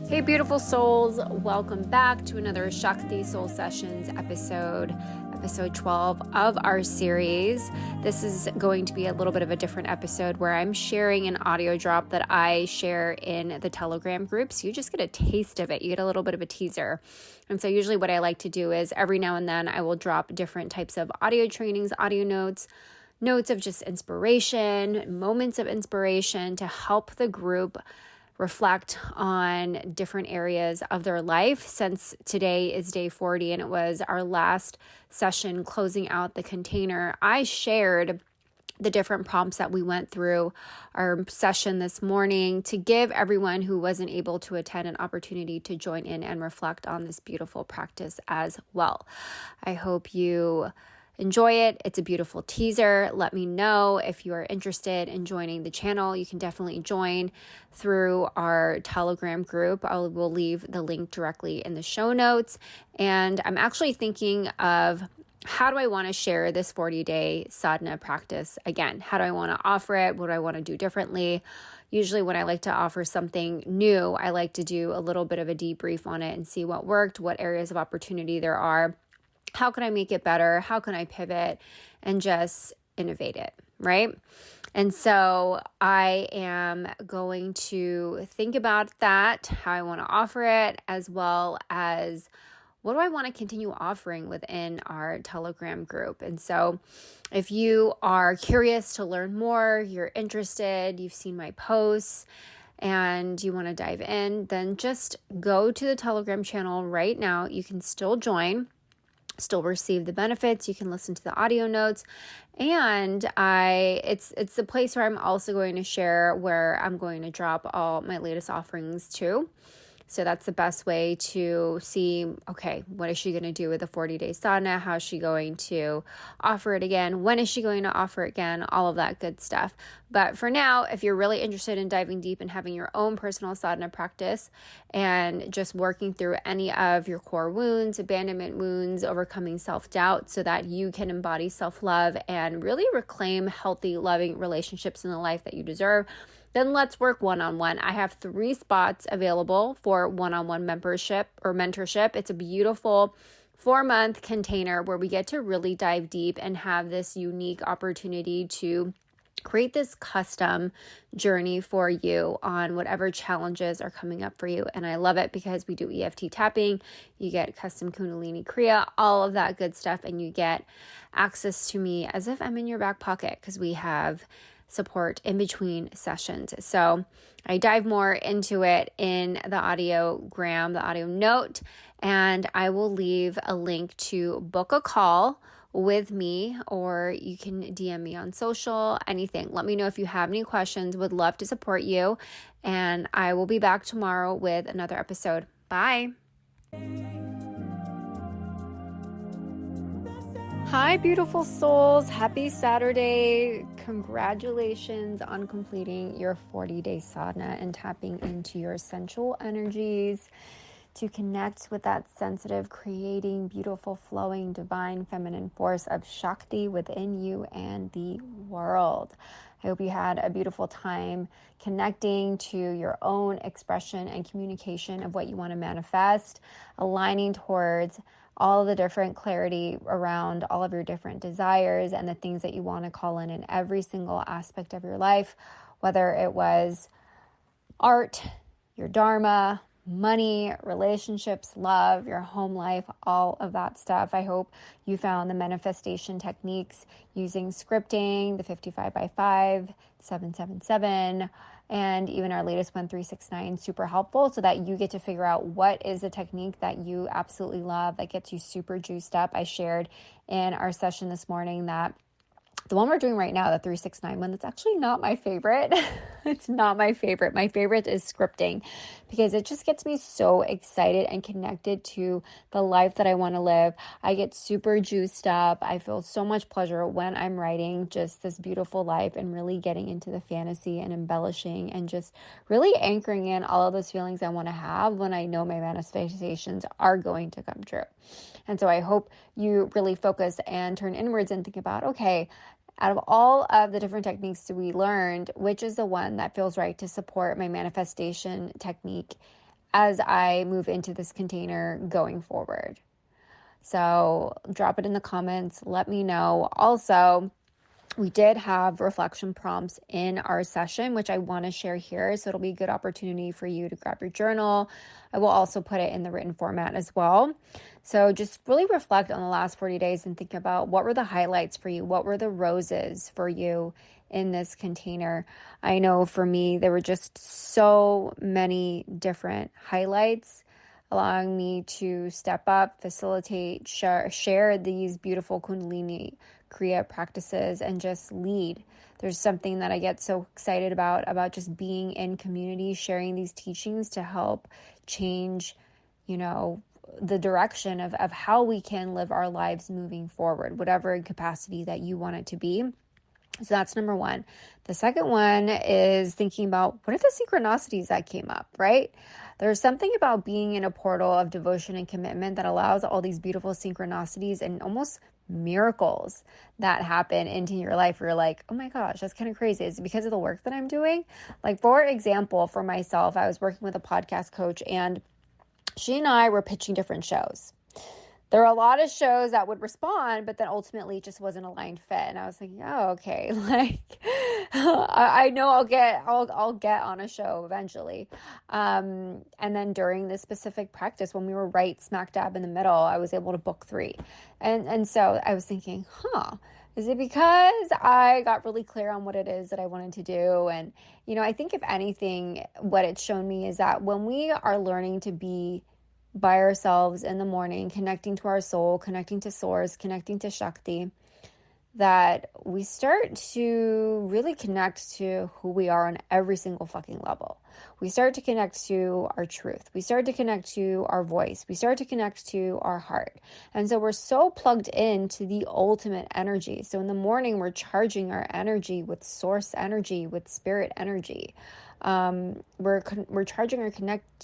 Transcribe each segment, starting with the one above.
Hey, beautiful souls. Welcome back to another Shakti Soul Sessions episode 12 of our series. This is going to be a little bit of a different episode where I'm sharing an audio drop that I share in the Telegram group. So you just get a taste of it. You get a little bit of a teaser. And so usually what I like to do is every now and then I will drop different types of audio trainings, audio notes of just inspiration, moments of inspiration to help the group reflect on different areas of their life. Since today is day 40 and it was our last session closing out the container, I shared the different prompts that we went through our session this morning to give everyone who wasn't able to attend an opportunity to join in and reflect on this beautiful practice as well. I hope you enjoy it. It's a beautiful teaser. Let me know if you are interested in joining the channel. You can definitely join through our Telegram group. I will leave the link directly in the show notes. And I'm actually thinking of how do I want to share this 40-day sadhana practice again? How do I want to offer it? What do I want to do differently? Usually when I like to offer something new, I like to do a little bit of a debrief on it and see what worked, what areas of opportunity there are. How can I make it better? How can I pivot and just innovate it, right? And so I am going to think about that, how I want to offer it, as well as what do I want to continue offering within our Telegram group. And so if you are curious to learn more, you're interested, you've seen my posts, and you want to dive in, then just go to the Telegram channel right now. You can still join, still receive the benefits. You can listen to the audio notes, and it's the place where I'm also going to share where I'm going to drop all my latest offerings too. So that's the best way to see, okay, what is she going to do with the 40-day sadhana? How is she going to offer it again? When is she going to offer it again? All of that good stuff. But for now, if you're really interested in diving deep and having your own personal sadhana practice and just working through any of your core wounds, abandonment wounds, overcoming self-doubt so that you can embody self-love and really reclaim healthy, loving relationships in the life that you deserve, then let's work one-on-one. I have 3 spots available for one-on-one membership or mentorship. It's a beautiful 4-month container where we get to really dive deep and have this unique opportunity to create this custom journey for you on whatever challenges are coming up for you. And I love it because we do EFT tapping, you get custom Kundalini Kriya, all of that good stuff, and you get access to me as if I'm in your back pocket because we have support in between sessions. So I dive more into it in the audiogram, the audio note, and I will leave a link to book a call with me, or you can DM me on social, anything. Let me know if you have any questions. Would love to support you. And I will be back tomorrow with another episode. Bye. Hi, beautiful souls. Happy Saturday. Congratulations on completing your 40-day sadhana and tapping into your sensual energies to connect with that sensitive, creating, beautiful, flowing, divine, feminine force of Shakti within you and the world. I hope you had a beautiful time connecting to your own expression and communication of what you want to manifest, aligning towards all the different clarity around all of your different desires and the things that you want to call in every single aspect of your life, whether it was art, your dharma, money, relationships, love, your home life, all of that stuff. I hope you found the manifestation techniques using scripting, the 55 by 5, 777, and even our latest one, 369, super helpful so that you get to figure out what is a technique that you absolutely love that gets you super juiced up. I shared in our session this morning that the one we're doing right now, the 369 one, that's actually not my favorite. It's not my favorite. My favorite is scripting because it just gets me so excited and connected to the life that I want to live. I get super juiced up. I feel so much pleasure when I'm writing just this beautiful life and really getting into the fantasy and embellishing and just really anchoring in all of those feelings I want to have when I know my manifestations are going to come true. And so I hope you really focus and turn inwards and think about, okay, out of all of the different techniques that we learned, which is the one that feels right to support my manifestation technique as I move into this container going forward. So drop it in the comments. Let me know. Also, we did have reflection prompts in our session, which I want to share here. So it'll be a good opportunity for you to grab your journal. I will also put it in the written format as well. So just really reflect on the last 40 days and think about what were the highlights for you? What were the roses for you in this container? I know for me, there were just so many different highlights, allowing me to step up, facilitate, share these beautiful Kundalini Kriya practices and just lead. There's something that I get so excited about just being in community, sharing these teachings to help change, the direction of how we can live our lives moving forward, whatever capacity that you want it to be. So that's number one. The second one is thinking about what are the synchronicities that came up, right? There's something about being in a portal of devotion and commitment that allows all these beautiful synchronicities and almost miracles that happen into your life where you're like, oh my gosh, that's kind of crazy. Is it because of the work that I'm doing? Like, for example, for myself, I was working with a podcast coach and she and I were pitching different shows. There were a lot of shows that would respond, but then ultimately it just wasn't aligned fit. And I was thinking, oh, okay, like I know I'll get on a show eventually. And then during this specific practice, when we were right smack dab in the middle, I was able to book 3. And so I was thinking, is it because I got really clear on what it is that I wanted to do? And, I think if anything, what it's shown me is that when we are learning to be by ourselves in the morning, connecting to our soul, connecting to source, connecting to Shakti, that we start to really connect to who we are on every single fucking level. We start to connect to our truth. We start to connect to our voice. We start to connect to our heart. And so we're so plugged into the ultimate energy. So in the morning, we're charging our energy with source energy, with spirit energy. We're charging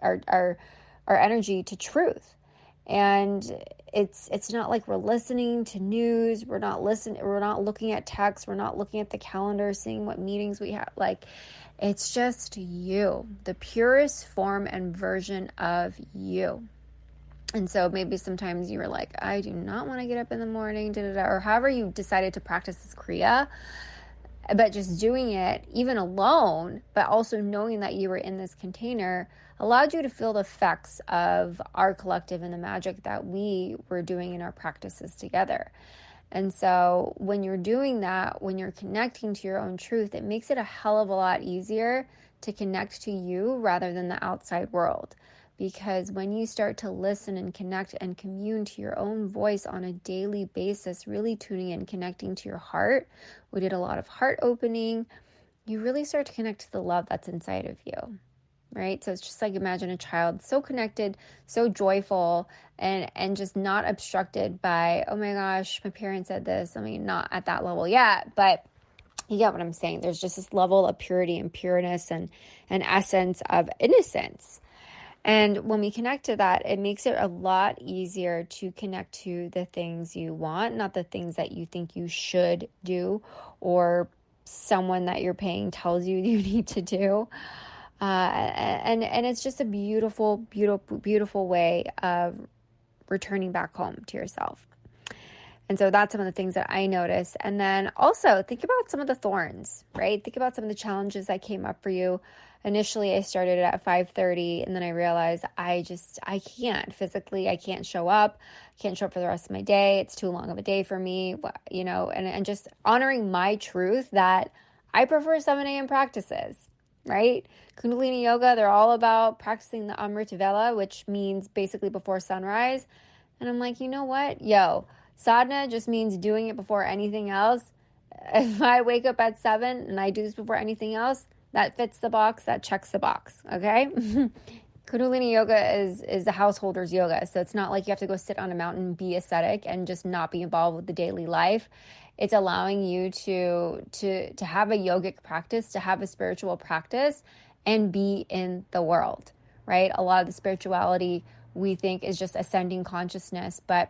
our energy to truth. And it's not like we're listening to news. We're not looking at text. We're not looking at the calendar, seeing what meetings we have. Like, it's just you, the purest form and version of you. And so maybe sometimes you were like, I do not want to get up in the morning, or however you decided to practice this Kriya. But just doing it even alone, but also knowing that you were in this container, allowed you to feel the effects of our collective and the magic that we were doing in our practices together. And so when you're doing that, when you're connecting to your own truth, it makes it a hell of a lot easier to connect to you rather than the outside world. Because when you start to listen and connect and commune to your own voice on a daily basis, really tuning in, connecting to your heart, we did a lot of heart opening, you really start to connect to the love that's inside of you, right? So it's just like, imagine a child so connected, so joyful, and just not obstructed by, oh my gosh, my parents said this. I mean, not at that level yet, but you get what I'm saying. There's just this level of purity and pureness and an essence of innocence. And when we connect to that, it makes it a lot easier to connect to the things you want, not the things that you think you should do or someone that you're paying tells you need to do. And it's just a beautiful, beautiful, beautiful way of returning back home to yourself. And so that's some of the things that I noticed. And then also think about some of the thorns, right? Think about some of the challenges that came up for you. Initially, I started at 5:30, and then I realized I can't physically, I can't show up. I can't show up for the rest of my day. It's too long of a day for me, and just honoring my truth that I prefer 7 a.m. practices, right? Kundalini yoga, they're all about practicing the Amrita Vela, which means basically before sunrise. And I'm like, you know what? Sadhana just means doing it before anything else. If I wake up at 7 and I do this before anything else, that fits the box, that checks the box, okay? Kundalini yoga is the householder's yoga. So it's not like you have to go sit on a mountain, be ascetic, and just not be involved with the daily life. It's allowing you to have a yogic practice, to have a spiritual practice, and be in the world, right? A lot of the spirituality we think is just ascending consciousness, but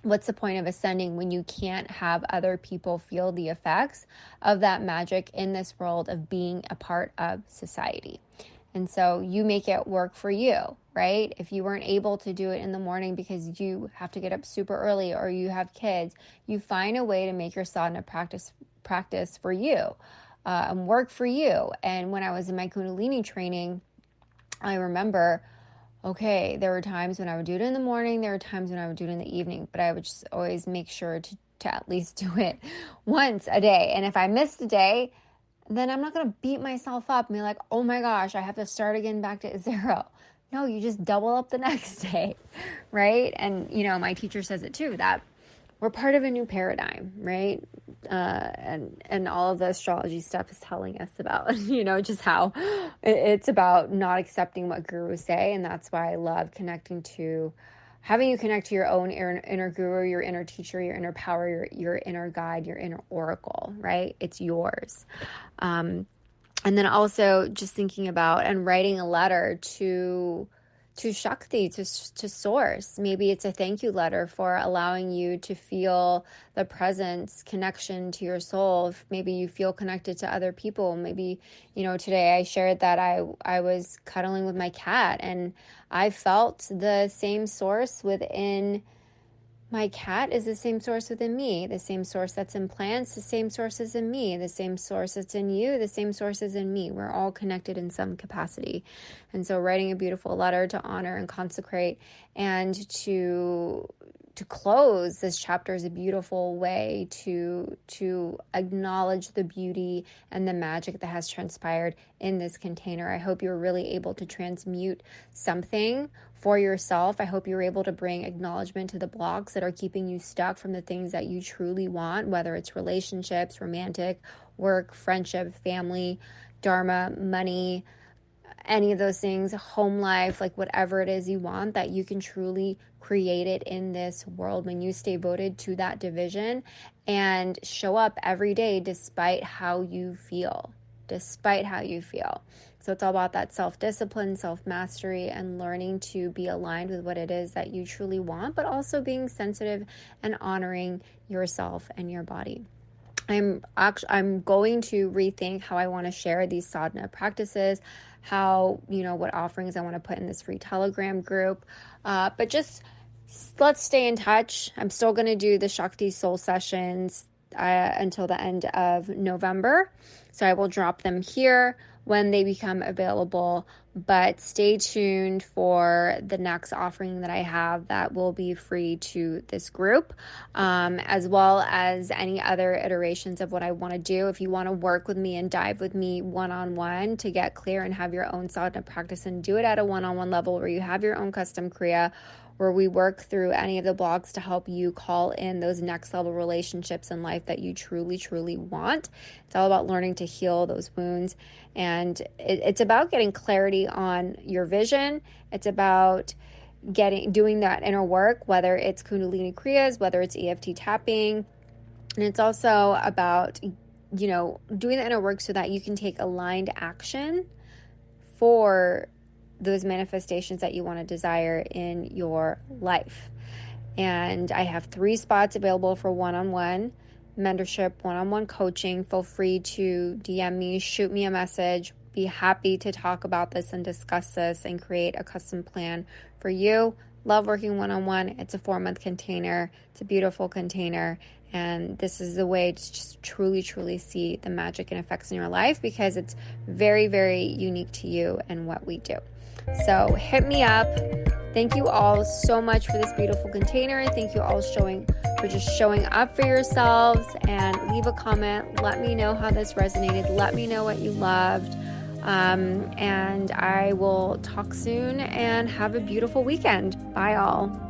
what's the point of ascending when you can't have other people feel the effects of that magic in this world of being a part of society? And so you make it work for you, right? If you weren't able to do it in the morning because you have to get up super early or you have kids, you find a way to make your sadhana practice for you and work for you. And when I was in my Kundalini training, I remember, okay, there were times when I would do it in the morning, there were times when I would do it in the evening, but I would just always make sure to at least do it once a day. And if I missed a day, then I'm not going to beat myself up and be like, oh my gosh, I have to start again back to 0. No, you just double up the next day, right? And, my teacher says it too, that we're part of a new paradigm, right? And all of the astrology stuff is telling us about, just how it's about not accepting what gurus say. And that's why I love having you connect to your own inner guru, your inner teacher, your inner power, your inner guide, your inner oracle, right? It's yours. And then also just thinking about and writing a letter to Shakti, to source. Maybe it's a thank you letter for allowing you to feel the presence, connection to your soul. Maybe you feel connected to other people. Maybe, today I shared that I was cuddling with my cat and I felt the same source within my cat is the same source within me, the same source that's in plants, the same source is in me, the same source that's in you, the same source is in me. We're all connected in some capacity. And so writing a beautiful letter to honor and consecrate and to close this chapter is a beautiful way to acknowledge the beauty and the magic that has transpired in this container. I hope you're really able to transmute something for yourself. I hope you're able to bring acknowledgement to the blocks that are keeping you stuck from the things that you truly want, whether it's relationships, romantic, work, friendship, family, dharma, money, any of those things, home life, like whatever it is you want, that you can truly create it in this world when you stay devoted to that division and show up every day despite how you feel. So it's all about that self-discipline, self-mastery, and learning to be aligned with what it is that you truly want, but also being sensitive and honoring yourself and your body. I'm going to rethink how I want to share these sadhana practices, how, what offerings I want to put in this free Telegram group. But just let's stay in touch. I'm still going to do the Shakti Soul sessions until the end of November. So I will drop them here when they become available, but stay tuned for the next offering that I have that will be free to this group, as well as any other iterations of what I want to do. If you want to work with me and dive with me one-on-one to get clear and have your own sadhana practice and do it at a one-on-one level where you have your own custom kriya, where we work through any of the blocks to help you call in those next level relationships in life that you truly, truly want. It's all about learning to heal those wounds. And it's about getting clarity on your vision. It's about doing that inner work, whether it's Kundalini Kriyas, whether it's EFT tapping. And it's also about, doing the inner work so that you can take aligned action for those manifestations that you want to desire in your life. And I have 3 spots available for one-on-one mentorship, one-on-one coaching. Feel free to DM me, shoot me a message. Be happy to talk about this and discuss this and create a custom plan for you. Love working one-on-one. It's a 4-month container. It's a beautiful container. And this is the way to just truly, truly see the magic and effects in your life, because it's very, very unique to you and what we do. So hit me up. Thank you all so much for this beautiful container. Thank you all for just showing up for yourselves, and leave a comment. Let me know how this resonated. Let me know what you loved. And I will talk soon, and have a beautiful weekend. Bye all.